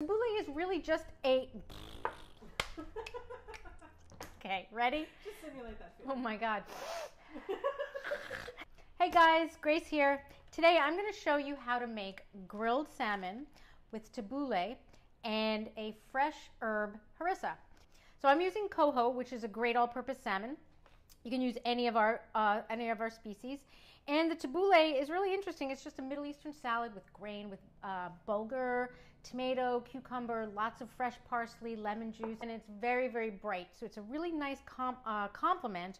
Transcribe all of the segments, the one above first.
Tabbouleh is really just a... Okay, ready? Just simulate that feeling. Oh my God. Hey guys, Grace here. Today I'm going to show you how to make grilled salmon with tabbouleh and a fresh herb harissa. So I'm using coho, which is a great all-purpose salmon. You can use any of our species. And the tabbouleh is really interesting. It's just a Middle Eastern salad with grain, with bulgur, tomato, cucumber, lots of fresh parsley, lemon juice, and it's very, very bright. So it's a really nice complement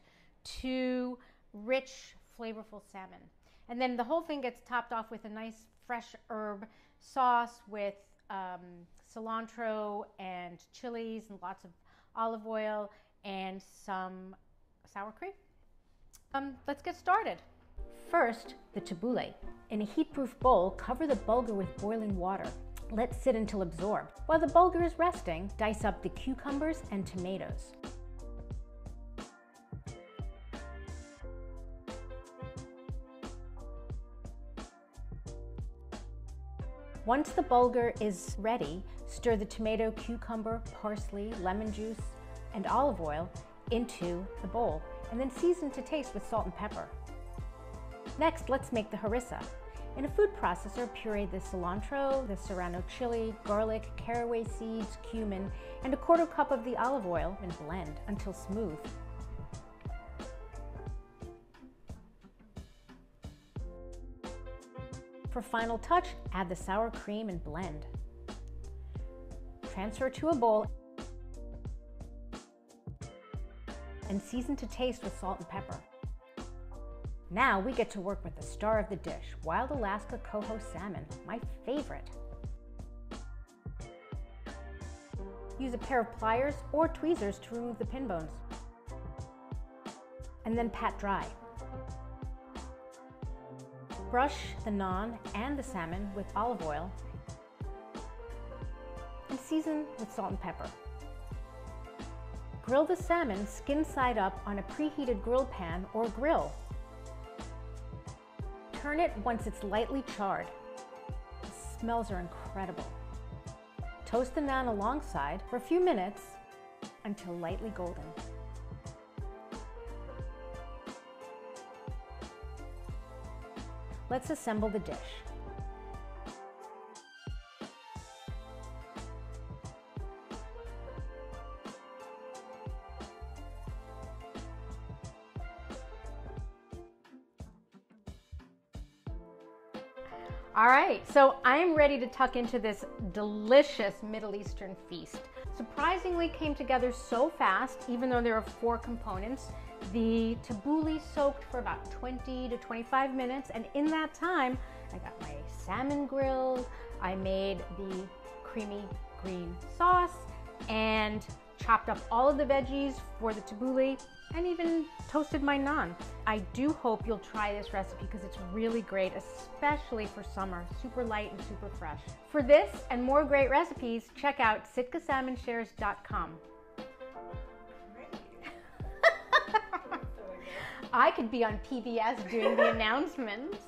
to rich, flavorful salmon. And then the whole thing gets topped off with a nice fresh herb sauce with cilantro and chilies and lots of olive oil and some sour cream. Let's get started. First, the tabbouleh. In a heat-proof bowl, cover the bulgur with boiling water. Let sit until absorbed. While the bulgur is resting, dice up the cucumbers and tomatoes. Once the bulgur is ready, stir the tomato, cucumber, parsley, lemon juice, and olive oil into the bowl, and then season to taste with salt and pepper. Next, let's make the harissa. In a food processor, puree the cilantro, the serrano chili, garlic, caraway seeds, cumin, and a quarter cup of the olive oil and blend until smooth. For final touch, add the sour cream and blend. Transfer to a bowl and season to taste with salt and pepper. Now we get to work with the star of the dish, Wild Alaska Coho Salmon, my favorite. Use a pair of pliers or tweezers to remove the pin bones. And then pat dry. Brush the naan and the salmon with olive oil and season with salt and pepper. Grill the salmon skin side up on a preheated grill pan or grill. Turn it once it's lightly charred. The smells are incredible. Toast the naan alongside for a few minutes until lightly golden. Let's assemble the dish. All right, so I'm ready to tuck into this delicious Middle Eastern feast. Surprisingly came together so fast, even though there are 4 components. The tabbouleh soaked for about 20 to 25 minutes, and in that time, I got my salmon grilled, I made the creamy green sauce, and chopped up all of the veggies for the tabbouleh, and even toasted my naan. I do hope you'll try this recipe because it's really great, especially for summer. Super light and super fresh. For this and more great recipes, check out sitkasalmonshares.com. I could be on PBS doing the announcements.